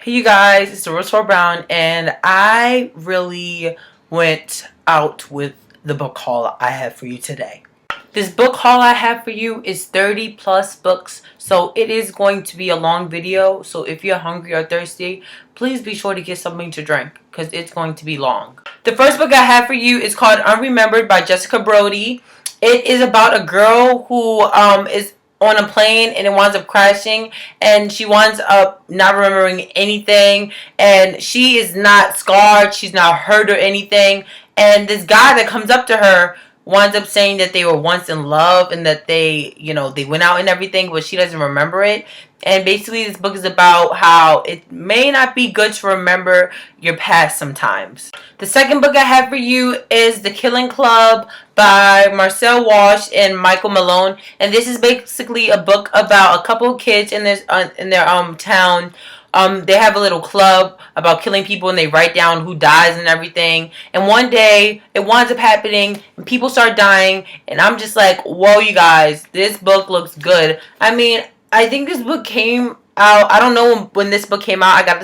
Hey you guys, it's Rose Brown, and I really went out with the book haul I have for you today. This book haul I have for you is 30 plus books, so it is going to be a long video. So if you're hungry or thirsty, please be sure to get something to drink because it's going to be long. The first book I have for you is called Unremembered by Jessica Brody. It is about a girl who is on a plane and it winds up crashing, and she winds up not remembering anything, and she is not scarred, she's not hurt or anything, and this guy that comes up to her winds up saying that they were once in love and that they went out and everything, but she doesn't remember it. And basically this book is about how it may not be good to remember your past sometimes. The second book I have for you is The Killing Club by Marcel Walsh and Michael Malone, and this is basically a book about a couple of kids in their town. They have a little club about killing people, and they write down who dies and everything. And one day it winds up happening and people start dying, and I'm just like, whoa, you guys, this book looks good. I mean, I think this book came out, I don't know when this book came out. I got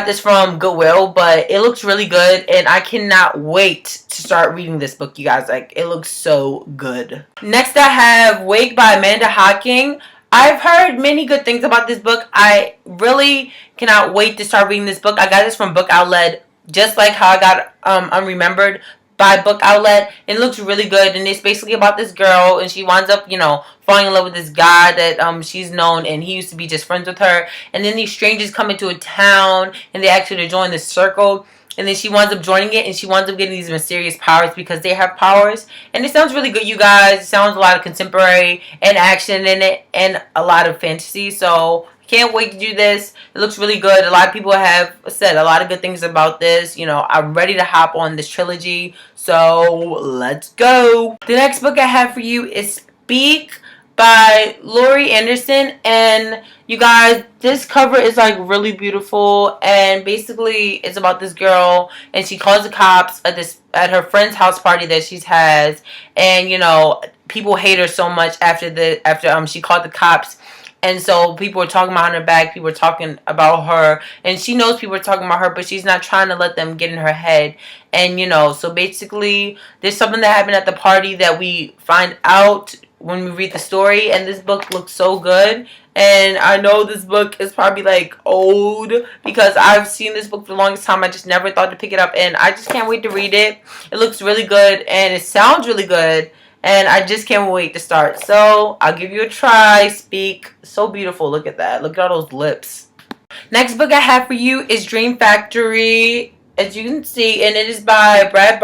this from Goodwill, but it looks really good, and I cannot wait to start reading this book, you guys. Like, it looks so good. Next I have Wake by Amanda Hocking. I've heard many good things about this book. I really cannot wait to start reading this book. I got this from Book Outlet, just like how I got Unremembered by Book Outlet. It looks really good, and it's basically about this girl, and she winds up, falling in love with this guy that she's known, and he used to be just friends with her. And then these strangers come into a town, and they ask her to join this circle. And then she winds up joining it, and she winds up getting these mysterious powers because they have powers. And it sounds really good, you guys. It sounds a lot of contemporary and action in it, and a lot of fantasy. So I can't wait to do this. It looks really good. A lot of people have said a lot of good things about this. I'm ready to hop on this trilogy. So let's go. The next book I have for you is Speak by Laurie Anderson, and you guys, this cover is like really beautiful, and basically it's about this girl, and she calls the cops at her friend's house party that she has, and people hate her so much after she called the cops. And so people are talking behind her back. People are talking about her. And she knows people are talking about her, but she's not trying to let them get in her head. And, so basically there's something that happened at the party that we find out when we read the story. And this book looks so good. And I know this book is probably like old because I've seen this book for the longest time. I just never thought to pick it up. And I just can't wait to read it. It looks really good and it sounds really good. And I just can't wait to start. So I'll give you a try. Speak. So beautiful. Look at that. Look at all those lips. Next book I have for you is Dream Factory, as you can see. And it is by Brad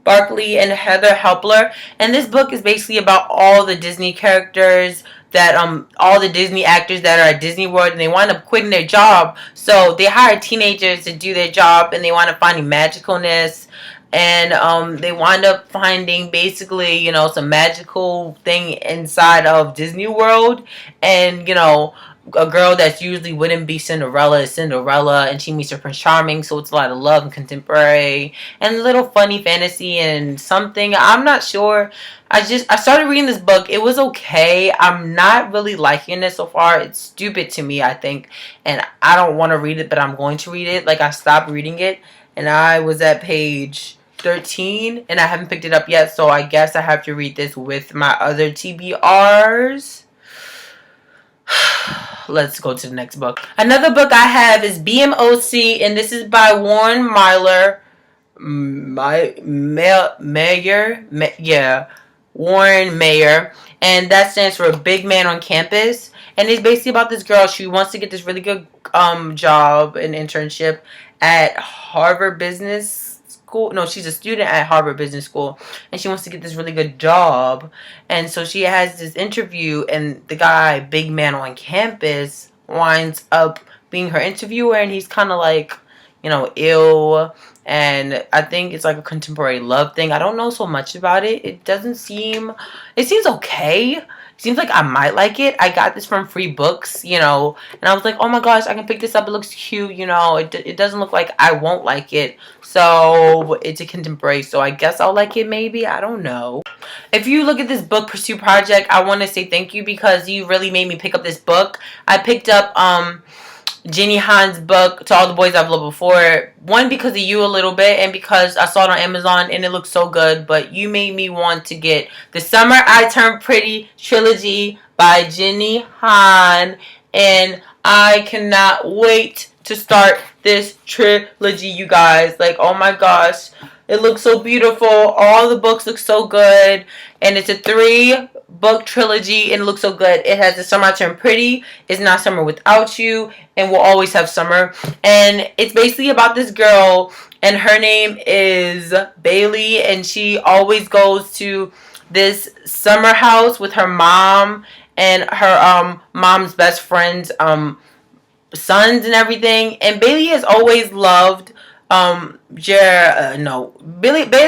Barkley and Heather Helpler. And this book is basically about all the Disney characters that all the Disney actors that are at Disney World, and they wind up quitting their job. So they hire teenagers to do their job, and they wind up finding magicalness. And they wind up finding basically, some magical thing inside of Disney World. And, a girl that usually wouldn't be Cinderella is Cinderella, and she meets her Prince Charming. So it's a lot of love and contemporary and a little funny fantasy and something. I'm not sure. I started reading this book. It was okay. I'm not really liking it so far. It's stupid to me, I think. And I don't want to read it, but I'm going to read it. Like, I stopped reading it, and I was at page 13 and I haven't picked it up yet, so I guess I have to read this with my other TBRs. Let's go to the next book. Another book I have is BMOC, and this is by Warren Warren Mayer, and that stands for Big Man on Campus. And it's basically about this girl. She wants to get this really good job and internship at Harvard Business School. No, she's a student at Harvard Business School, and she wants to get this really good job. And so she has this interview, and the guy, Big Man on Campus, winds up being her interviewer, and he's kind of like, ill. And I think it's like a contemporary love thing. I don't know so much about it. It seems okay. Seems like I might like it. I got this from Free Books, and I was like, oh my gosh, I can pick this up. It looks cute, It doesn't look like I won't like it. So it's a contemporary, so I guess I'll like it maybe. I don't know. If you look at this book Pursuit Project, I want to say thank you because you really made me pick up this book. I picked up Jenny Han's book, To All the Boys I've Loved Before. One, because of you a little bit, and because I saw it on Amazon and it looks so good. But you made me want to get The Summer I Turned Pretty trilogy by Jenny Han. And I cannot wait to start this trilogy, you guys. Like, oh my gosh. It looks so beautiful. All the books look so good. And it's a 3-book trilogy and it looks so good. It has The Summer I Turned Pretty, It's Not Summer Without You, and We'll Always Have Summer. And it's basically about this girl, and her name is Bailey, and she always goes to this summer house with her mom and her mom's best friend's sons and everything. And Bailey has always loved Bailey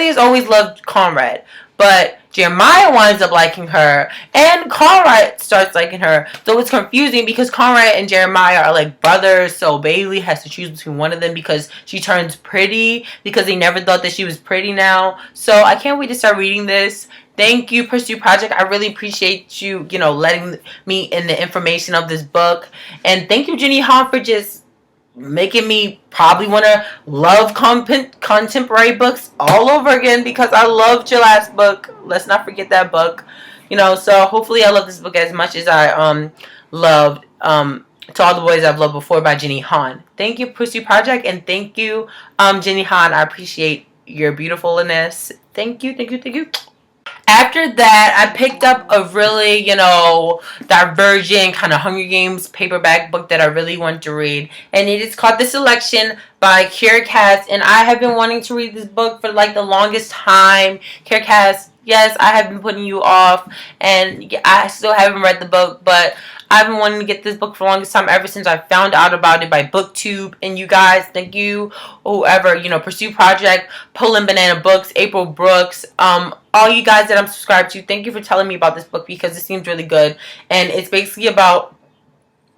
has always loved Conrad, but Jeremiah winds up liking her, and Conrad starts liking her. So it's confusing because Conrad and Jeremiah are like brothers, so Bailey has to choose between one of them because she turns pretty, because they never thought that she was pretty now. So I can't wait to start reading this. Thank you, Pursue Project. I really appreciate you, letting me in the information of this book. And thank you, Jenny Han, for just making me probably want to love contemporary books all over again, because I loved your last book. Let's not forget that book. So hopefully I love this book as much as I loved To All the Boys I've Loved Before by Jenny Han. Thank you, Pussy Project, and thank you, Jenny Han. I appreciate your beautifulness. Thank you, thank you, thank you. After that, I picked up a really, divergent kind of Hunger Games paperback book that I really want to read. And it is called The Selection by Kiera Cass. And I have been wanting to read this book for like the longest time. Kiera Cass, yes, I have been putting you off. And I still haven't read the book, but I've been wanting to get this book for the longest time, ever since I found out about it by BookTube. And you guys, thank you, whoever, Pursue Project, Pullin' Banana Books, April Brooks, all you guys that I'm subscribed to, thank you for telling me about this book, because it seems really good. And it's basically about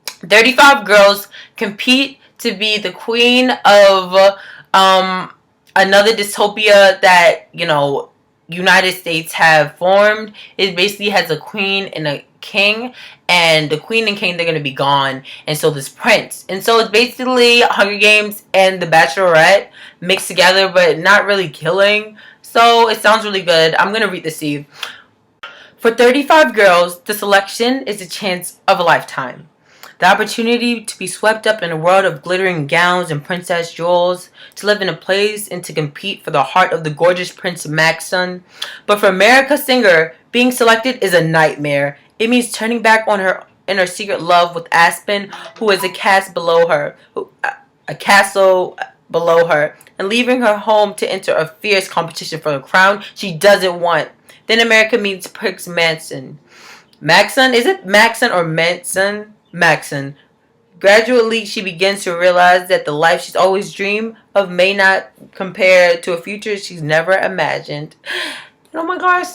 35 girls compete to be the queen of another dystopia that, United States have formed. It basically has a queen and a king, and the queen and king, they're going to be gone, and so this prince. And so it's basically Hunger Games and The Bachelorette mixed together, but not really killing. So it sounds really good. I'm going to read this to you. For 35 girls, the selection is the chance of a lifetime. The opportunity to be swept up in a world of glittering gowns and princess jewels, to live in a place and to compete for the heart of the gorgeous Prince Maxon. But for America Singer, being selected is a nightmare. It means turning back on her inner secret love with Aspen, who is a castle below her, and leaving her home to enter a fierce competition for the crown she doesn't want. Then America meets Prince Maxon. Maxon? Is it Maxon or Manson? Maxon. Gradually, she begins to realize that the life she's always dreamed of may not compare to a future she's never imagined. And oh my gosh,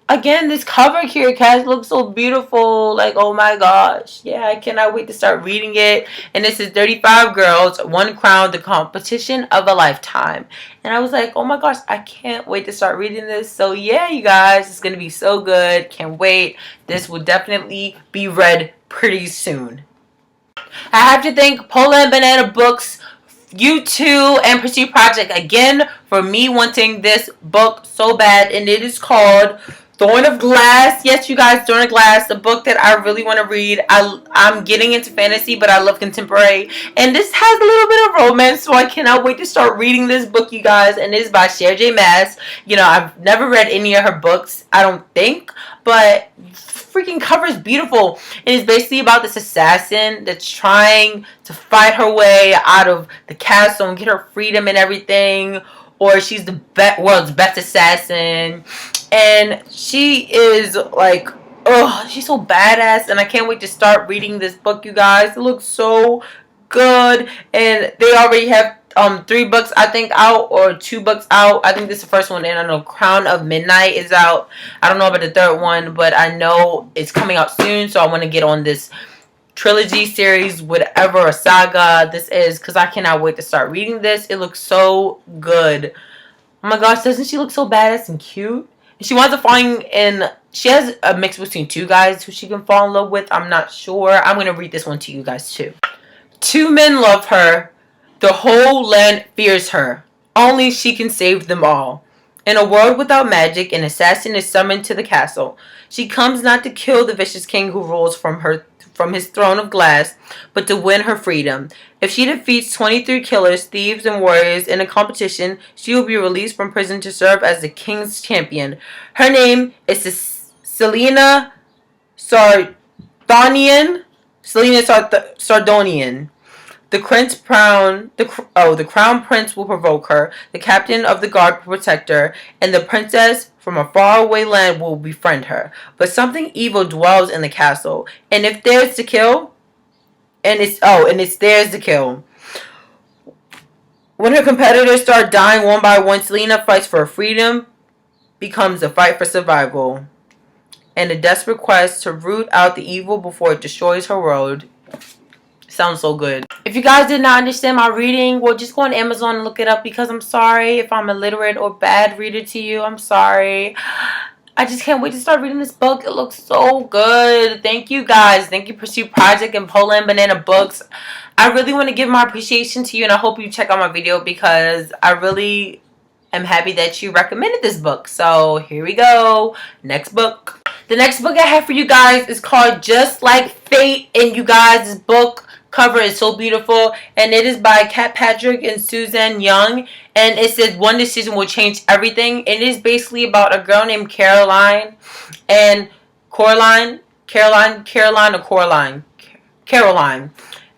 again, this cover here, Cass, looks so beautiful. Like, oh my gosh. Yeah, I cannot wait to start reading it. And this is 35 Girls, One Crown, the competition of a lifetime. And I was like, oh my gosh, I can't wait to start reading this. So yeah, you guys, it's going to be so good. Can't wait. This will definitely be read pretty soon. I have to thank Pullin' Banana Books, you too, and Pursue Project again for me wanting this book so bad. And it is called Thorn of Glass. Yes, you guys, Thorn of Glass, the book that I really want to read. I'm getting into fantasy, but I love contemporary. And this has a little bit of romance, so I cannot wait to start reading this book, you guys. And it is by Cher J. Maas. I've never read any of her books, I don't think, but freaking cover is beautiful. And it's basically about this assassin that's trying to fight her way out of the castle and get her freedom and everything. Or she's the world's best assassin. And she is like, she's so badass. And I can't wait to start reading this book, you guys. It looks so good. And they already have 3 books, I think, out, or 2 books out. I think this is the first one, and I know Crown of Midnight is out. I don't know about the third one, but I know it's coming out soon, so I want to get on this trilogy series, whatever, a saga this is, because I cannot wait to start reading this. It looks so good. Oh my gosh, doesn't she look so badass and cute? And she winds up falling in, she has a mix between 2 guys who she can fall in love with. I'm not sure. I'm going to read this one to you guys too. 2 men love her. The whole land fears her. Only she can save them all. In a world without magic, an assassin is summoned to the castle. She comes not to kill the vicious king who rules from his throne of glass, but to win her freedom. If she defeats 23 killers, thieves, and warriors in a competition, she will be released from prison to serve as the king's champion. Her name is Selena Sardonian. Sardonian. The crown prince will provoke her. The captain of the guard will protect her, and the princess from a faraway land will befriend her. But something evil dwells in the castle, and if theirs to kill, and it's theirs to kill. When her competitors start dying one by one, Selena fights for her freedom, becomes a fight for survival, and a desperate quest to root out the evil before it destroys her world. Sounds so good. If you guys did not understand my reading, well, just go on Amazon and look it up, because I'm sorry if I'm illiterate or bad reader to you. I'm sorry. I just can't wait to start reading this book. It looks so good. Thank you guys. Thank you, Pursuit Project and Poland Banana Books. I really want to give my appreciation to you, and I hope you check out my video, because I really am happy that you recommended this book. So here we go. Next book. The next book I have for you guys is called Just Like Fate. And you guys, this book cover is so beautiful, and it is by Kat Patrick and Suzanne Young, and it says one decision will change everything. It is basically about a girl named Caroline. And Caroline.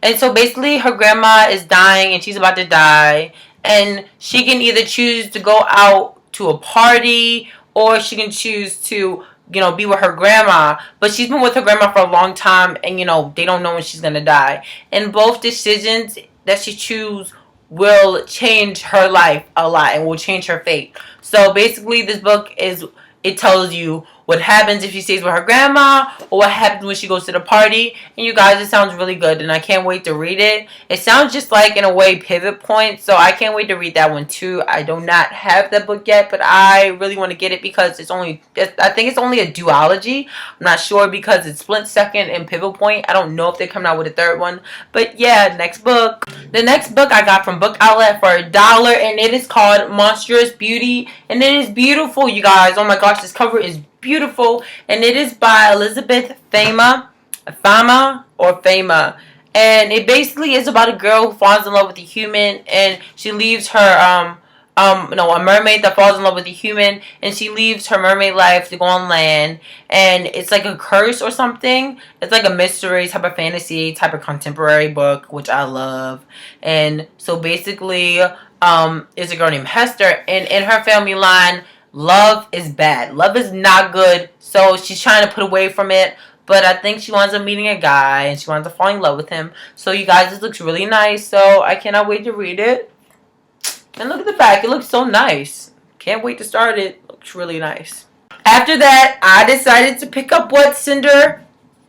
And so basically her grandma is dying, and she's about to die, and she can either choose to go out to a party, or she can choose to be with her grandma. But she's been with her grandma for a long time, and they don't know when she's gonna die. And both decisions that she chooses will change her life a lot, and will change her fate. So basically this book it tells you what happens if she stays with her grandma, or what happens when she goes to the party. And you guys, it sounds really good, and I can't wait to read it. It sounds just like, in a way, Pivot Point, so I can't wait to read that one too. I do not have that book yet, but I really want to get it, because I think it's only a duology. I'm not sure, because it's Split Second and Pivot Point. I don't know if they're coming out with a third one, but yeah, next book. The next book I got from Book Outlet for $1, and it is called Monstrous Beauty, and it is beautiful, you guys. Oh my gosh, this cover is beautiful, and it is by Elizabeth Fama, and it basically is about a girl who falls in love with a human, and she leaves her a mermaid that falls in love with a human, and she leaves her mermaid life to go on land, and it's like a curse or something. It's like a mystery type of fantasy type of contemporary book, which I love. And so basically is a girl named Hester, and in her family line, love is bad. Love is not good. So she's trying to put away from it. But I think she winds up meeting a guy, and she winds up falling in love with him. So you guys, this looks really nice. So I cannot wait to read it. And look at the back. It looks so nice. Can't wait to start it. Looks really nice. After that, I decided to pick up Wet Cinder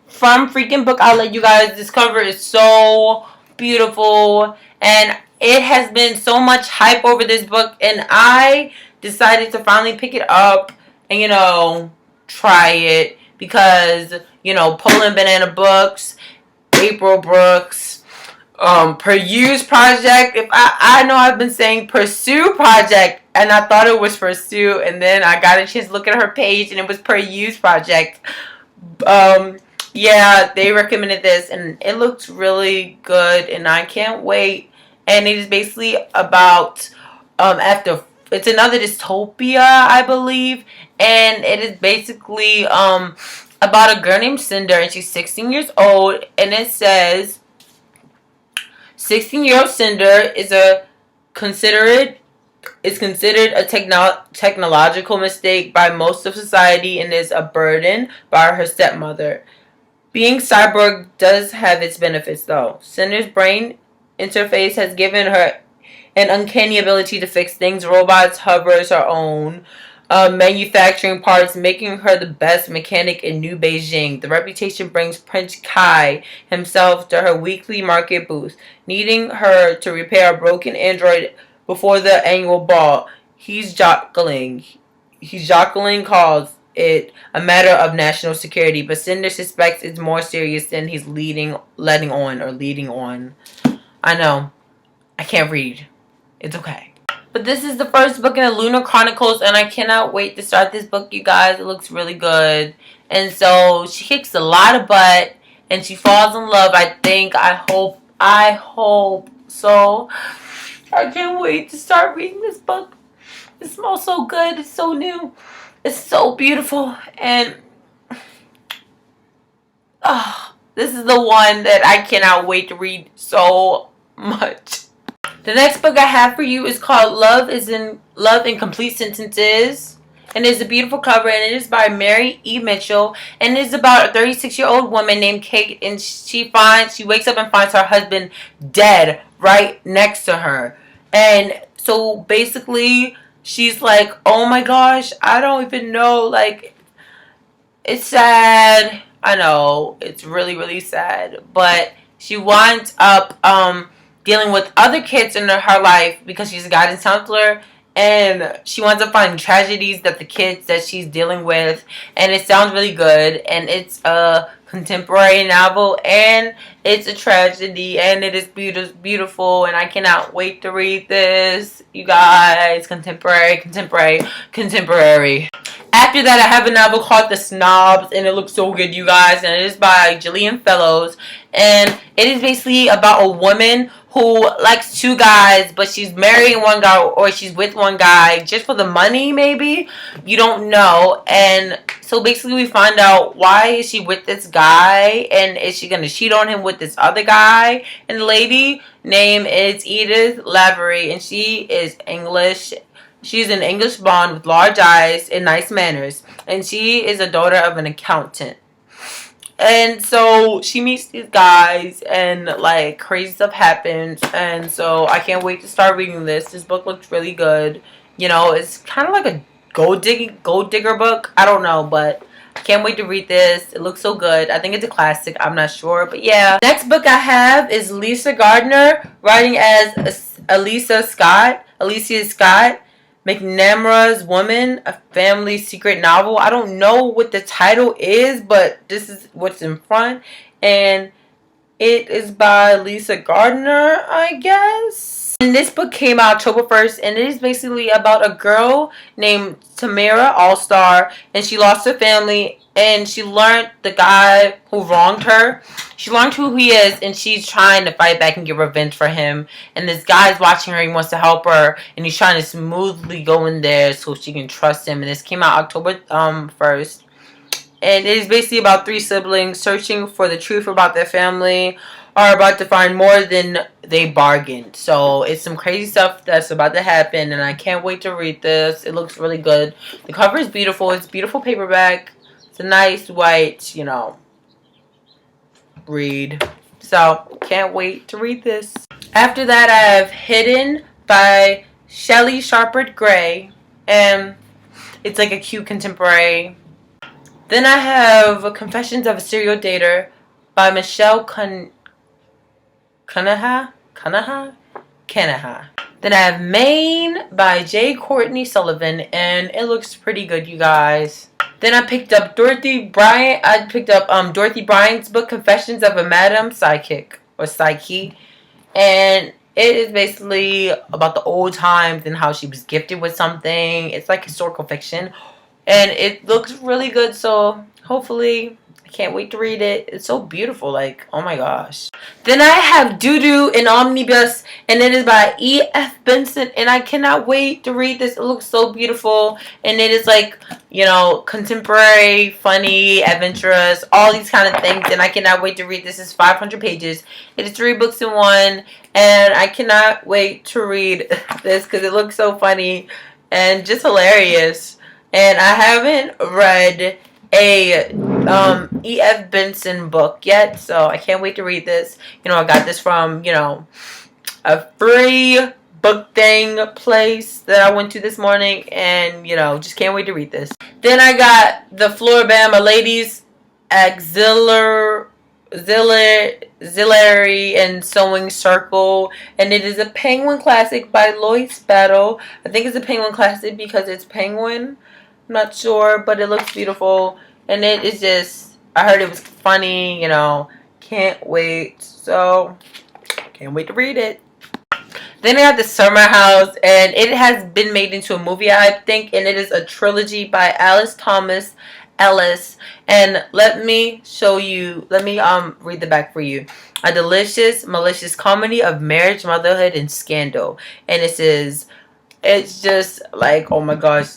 from freaking Book Outlet. You guys, this cover is so beautiful. And it has been so much hype over this book. And I decided to finally pick it up and, try it. Because, Poland Banana Books, April Brooks, Peruse Project. If I know I've been saying Pursue Project, and I thought it was Pursue, and then I got a chance to look at her page, and it was Peruse Project. Yeah, they recommended this, and it looks really good, and I can't wait. And it is basically about it's another dystopia, I believe, and it is basically about a girl named Cinder, and she's 16 years old, and it says 16-year-old Cinder is considered a technological mistake by most of society, and is a burden by her stepmother. Being cyborg does have its benefits, though. Cinder's brain interface has given her an uncanny ability to fix things. Robots hovers her own manufacturing parts, making her the best mechanic in New Beijing. The reputation brings Prince Kai himself to her weekly market booth, needing her to repair a broken android before the annual ball. He's jockling calls it a matter of national security, but Cinder suspects it's more serious than he's leading on. I know. I can't read. It's okay. But this is the first book in the Lunar Chronicles, and I cannot wait to start this book, you guys. It looks really good. And so she kicks a lot of butt, and she falls in love, I think. I hope so. I can't wait to start reading this book. It smells so good. It's so new. It's so beautiful. And this is the one that I cannot wait to read so much. The next book I have for you is called Love in Complete Sentences. And it's a beautiful cover, and it is by Mary E. Mitchell. And it is about a 36-year-old woman named Kate, and she wakes up and finds her husband dead right next to her. And so basically she's like, oh my gosh, I don't even know, like, it's sad. I know, it's really, really sad. But she winds up dealing with other kids in her life because she's a guidance counselor. And she winds up finding tragedies that the kids that she's dealing with. And it sounds really good. And it's a contemporary novel. And it's a tragedy. And it is beautiful. And I cannot wait to read this. You guys, contemporary. After that, I have a novel called The Snobs, and it looks so good, you guys, and it is by Gillian Fellows, and it is basically about a woman who likes two guys, but she's marrying one guy, or she's with one guy just for the money, maybe? You don't know. And so basically we find out why is she with this guy, and is she going to cheat on him with this other guy? And the lady name is Edith Lavery, and she is English. She's an English blonde with large eyes and nice manners. And she is a daughter of an accountant. And so she meets these guys, and like crazy stuff happens. And so I can't wait to start reading this. This book looks really good. You know, it's kind of like a gold digger book. I don't know, but I can't wait to read this. It looks so good. I think it's a classic. I'm not sure, but yeah. Next book I have is Lisa Gardner, writing as Alicia Scott. McNamara's Woman, a family secret novel. I don't know what the title is, but this is what's in front. And it is by Lisa Gardner, I guess. And this book came out October 1st, and it is basically about a girl named Tamara All-Star, and she lost her family, and she learned the guy who wronged her. She learned who he is, and she's trying to fight back and get revenge for him. And this guy's watching her. He wants to help her, and he's trying to smoothly go in there so she can trust him. And this came out October 1st. And it is basically about three siblings searching for the truth about their family, are about to find more than they bargained. So it's some crazy stuff that's about to happen, and I can't wait to read this. It looks really good. The cover is beautiful. It's beautiful paperback. It's a nice white, you know, read. So can't wait to read this. After that, I have Hidden by Shelley Sharpard Gray, and it's like a cute contemporary. Then I have Confessions of a Serial Dater by Michelle Kanaha. Then I have Maine by J. Courtney Sullivan, and it looks pretty good, you guys. Then I picked up Dorothy Bryant's book, Confessions of a Madam Psychic, or Psyche. And it is basically about the old times and how she was gifted with something. It's like historical fiction. And it looks really good, so hopefully, I can't wait to read it. It's so beautiful, like, oh my gosh. Then I have Doo-Doo in Omnibus, and it is by E.F. Benson, and I cannot wait to read this. It looks so beautiful, and it is like, you know, contemporary, funny, adventurous, all these kind of things, and I cannot wait to read this. It's 500 pages. It is 3 books in one, and I cannot wait to read this because it looks so funny and just hilarious. And I haven't read a E.F. Benson book yet, so I can't wait to read this. You know, I got this from, you know, a free book thing place that I went to this morning, and, you know, just can't wait to read this. Then I got The Floribama Ladies Auxiliary and Sewing Circle, and it is a Penguin classic by Lois Battle. I think it's a Penguin classic because it's Penguin. I'm not sure, but it looks beautiful, and it is just, I heard it was funny, you know, can't wait. So Can't wait to read it. Then I got The Summer House, and it has been made into a movie, I think, and it is a trilogy by Alice Thomas Ellis. And let me show you, read the back for you. A delicious, malicious comedy of marriage, motherhood, and scandal. And it says, it's just like, oh my gosh,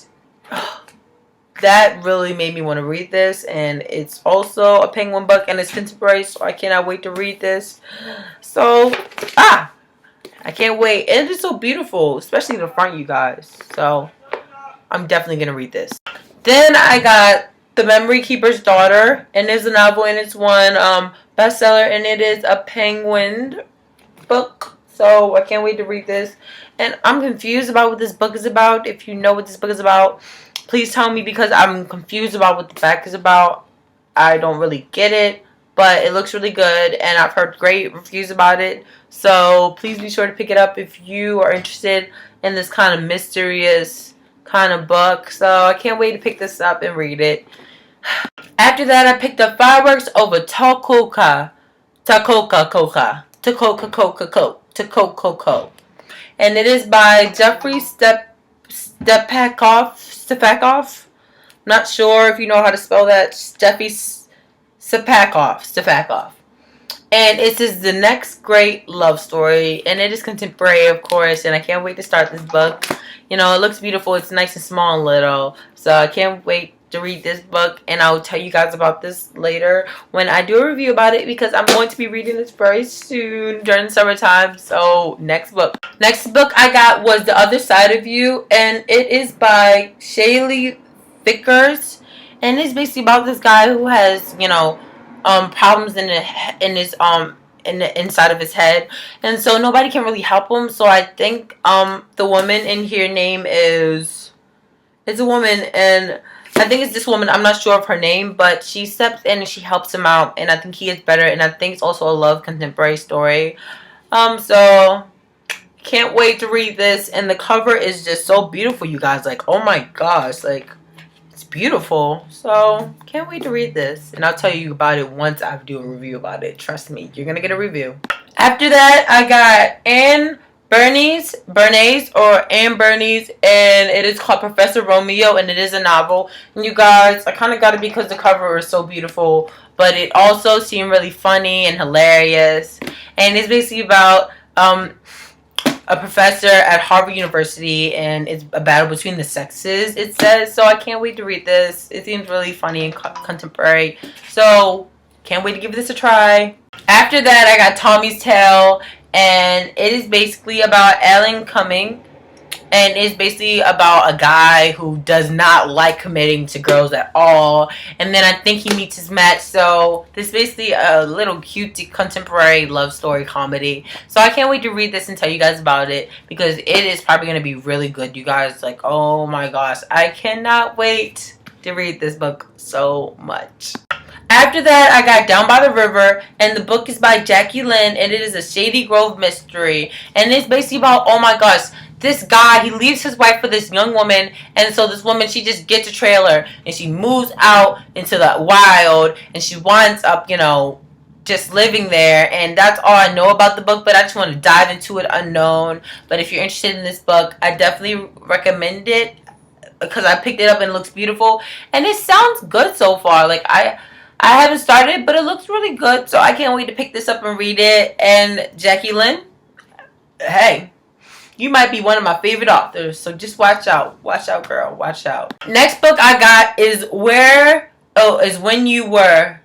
that really made me want to read this. And it's also a Penguin book, and it's contemporary, so I cannot wait to read this. So, I can't wait. And it's so beautiful, especially the front, you guys. So, I'm definitely going to read this. Then I got The Memory Keeper's Daughter, and it's a novel, and it's one bestseller, and it is a Penguin book. So, I can't wait to read this. And I'm confused about what this book is about. If you know what this book is about, please tell me, because I'm confused about what the back is about. I don't really get it, but it looks really good, and I've heard great reviews about it. So please be sure to pick it up if you are interested in this kind of mysterious kind of book. So I can't wait to pick this up and read it. After that, I picked up Fireworks Over Takoka. And it is by Jeffrey Stepakoff. Not sure if you know how to spell that. Jeffrey Stepakoff. And it is the next great love story. And it is contemporary, of course. And I can't wait to start this book. You know, it looks beautiful. It's nice and small and little. So I can't wait to read this book. And I'll tell you guys about this later when I do a review about it, because I'm going to be reading this very soon during the summertime. So, next book. Next book I got was The Other Side of You. And it is by Shaylee Vickers. And it's basically about this guy who has, you know, problems in the inside of his head, and so nobody can really help him. So I think the woman in here name is, it's a woman, and I think it's this woman. I'm not sure of her name, but she steps in and she helps him out, and I think he gets better. And I think it's also a love contemporary story. So can't wait to read this, and the cover is just so beautiful, you guys. Like, oh my gosh, like, beautiful. So can't wait to read this, and I'll tell you about it once I do a review about it. Trust me, you're gonna get a review. After that, I got Anne Bernice, and it is called Professor Romeo, and it is a novel. And you guys, I kind of got it because the cover is so beautiful, but it also seemed really funny and hilarious. And it's basically about a professor at Harvard University, and it's a battle between the sexes, it says. So I can't wait to read this. It seems really funny and contemporary. So can't wait to give this a try. After that, I got Tommy's Tale, and it is basically about Alan Cumming. And it's basically about a guy who does not like committing to girls at all. And then I think he meets his match. So this is basically a little cute contemporary love story comedy. So I can't wait to read this and tell you guys about it, because it is probably going to be really good, you guys. Like, oh my gosh. I cannot wait to read this book so much. After that, I got Down by the River, and the book is by Jackie Lynn, and it is a Shady Grove mystery. And it's basically about, oh my gosh, this guy, he leaves his wife for this young woman, and so this woman, she just gets a trailer, and she moves out into the wild, and she winds up, you know, just living there. And that's all I know about the book, but I just want to dive into it unknown. But if you're interested in this book, I definitely recommend it, because I picked it up and it looks beautiful, and it sounds good so far. Like, I haven't started, but it looks really good, so I can't wait to pick this up and read it. And Jackie Lynn, hey, you might be one of my favorite authors, so just watch out. Watch out, girl. Watch out. Next book I got is When You Were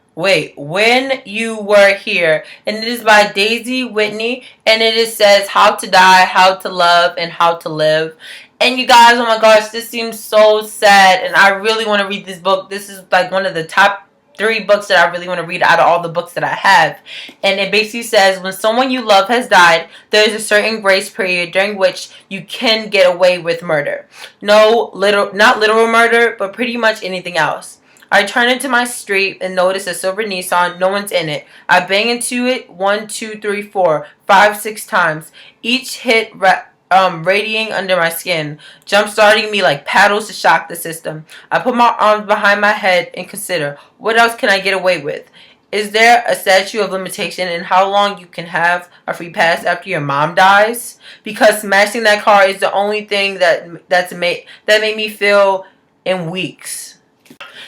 Here. And it is by Daisy Whitney. And it says How to Die, How to Love, and How to Live. And you guys, oh my gosh, this seems so sad. And I really want to read this book. This is like one of the top 3 books that I really want to read out of all the books that I have. And it basically says, when someone you love has died, there is a certain grace period during which you can get away with murder. Not literal murder, but pretty much anything else. I turn into my street and notice a silver Nissan. No one's in it. I bang into it 1, 2, 3, 4, 5, 6 times. Each hit radiating under my skin, jump starting me like paddles to shock the system. I put my arms behind my head and consider, what else can I get away with? is there a statute of limitation in how long you can have a free pass after your mom dies? Because smashing that car is the only thing that made me feel in weeks.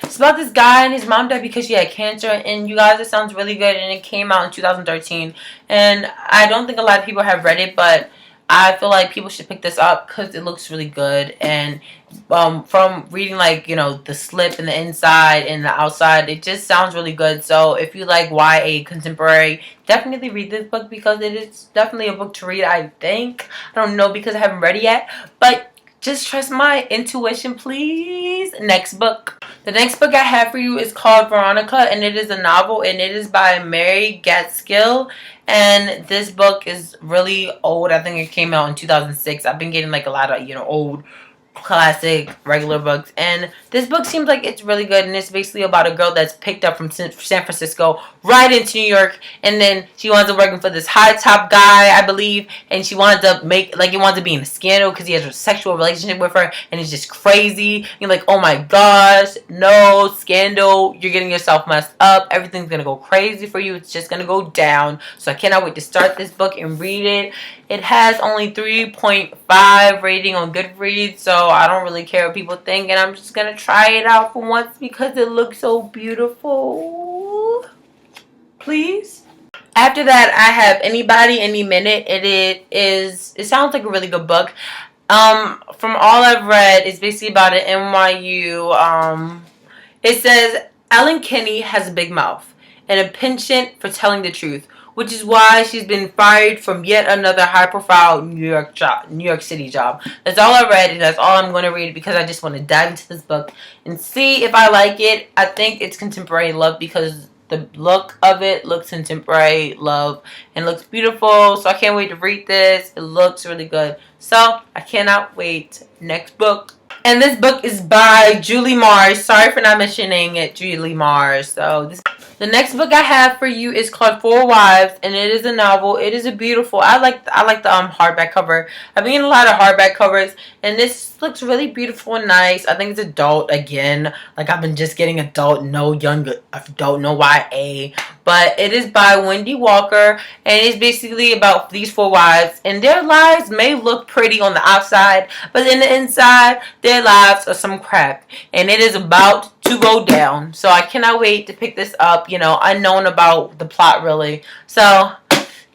It's about this guy and his mom died because she had cancer, and you guys, it sounds really good, and it came out in 2013, and I don't think a lot of people have read it, but I feel like people should pick this up because it looks really good. And from reading, like, you know, the slip and the inside and the outside, it just sounds really good. So if you like YA contemporary, definitely read this book because it is definitely a book to read, I think. I don't know because I haven't read it yet, but just trust my intuition, please. Next book. The next book I have for you is called Veronica, and it is a novel, and it is by Mary Gaskill. And this book is really old. I think it came out in 2006. I've been getting like a lot of, you know, old classic regular books, and this book seems like it's really good, and it's basically about a girl that's picked up from San Francisco right into New York, and then she winds up working for this high top guy, I believe, and she winds up to be in a scandal because he has a sexual relationship with her, and it's just crazy. You're like, oh my gosh, no, scandal, you're getting yourself messed up, everything's gonna go crazy for you, it's just gonna go down. So I cannot wait to start this book and read it. It has only 3.5 rating on Goodreads, so I don't really care what people think, and I'm just going to try it out for once because it looks so beautiful. Please? After that, I have Anybody, Any Minute. It sounds like a really good book. From all I've read, it's basically about an NYU. It says, Ellen Kinney has a big mouth and a penchant for telling the truth, which is why she's been fired from yet another high-profile New York City job. That's all I read, and that's all I'm going to read because I just want to dive into this book and see if I like it. I think it's contemporary love because the look of it looks contemporary love and looks beautiful. So I can't wait to read this. It looks really good. So I cannot wait. Next book. And this book is by Julie Mars. Sorry for not mentioning it, Julie Mars. The next book I have for you is called Four Wives, and it is a novel. It is a beautiful. I like the hardback cover. I've been getting a lot of hardback covers, and this looks really beautiful and nice. I think it's adult again. Like, I've been just getting adult, no young adult, no YA. But it is by Wendy Walker, and it's basically about these four wives, and their lives may look pretty on the outside, but in the inside, their lives are some crap, and it is about to go down. So I cannot wait to pick this up, you know, unknown about the plot really. So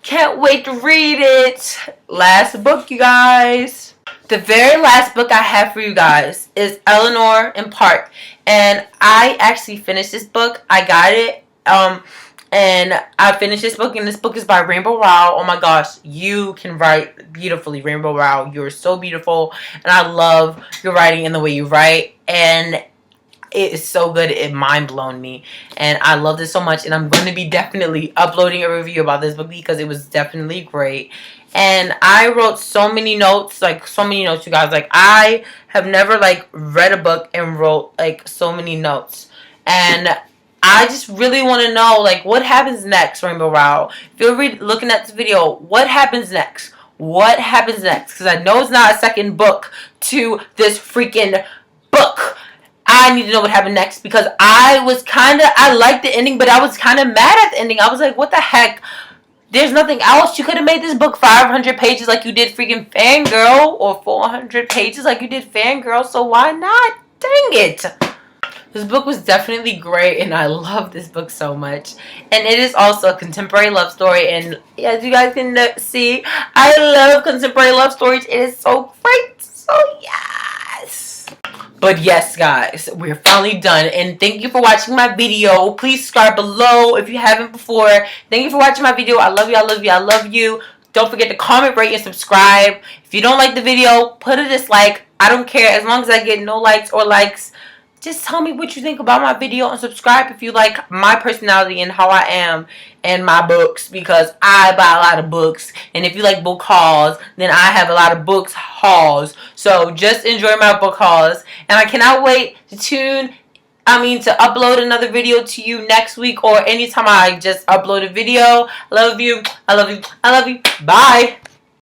can't wait to read it. Last book, you guys. The very last book I have for you guys is Eleanor&Park, and I actually finished this book. I got it and I finished this book, and this book is by Rainbow Rowell. Oh my gosh, you can write beautifully, Rainbow Rowell. You're so beautiful, and I love your writing and the way you write, and it is so good. It mind-blown me, and I love this so much, and I'm going to be definitely uploading a review about this book because it was definitely great. And I wrote so many notes, you guys. Like, I have never, like, read a book and wrote, like, so many notes, and I just really want to know, like, what happens next, Rainbow Rowell? If you're looking at this video, what happens next? What happens next? Because I know it's not a second book to this freaking book. I need to know what happened next because I liked the ending, but I was kind of mad at the ending. I was like, what the heck? There's nothing else. You could have made this book 500 pages like you did freaking Fangirl, or 400 pages like you did Fangirl, so why not? Dang it. This book was definitely great, and I love this book so much. And it is also a contemporary love story, and as you guys can see, I love contemporary love stories. It is so great. So yes. But yes, guys, we're finally done, and thank you for watching my video. Please subscribe below if you haven't before. Thank you for watching my video. I love you, I love you, I love you. Don't forget to comment, rate, and subscribe. If you don't like the video, put a dislike. I don't care. As long as I get no likes or likes, just tell me what you think about my video, and subscribe if you like my personality and how I am and my books, because I buy a lot of books. And if you like book hauls, then I have a lot of books hauls. So just enjoy my book hauls. And I cannot wait to upload another video to you next week or anytime I just upload a video. I love you. I love you. I love you. Bye.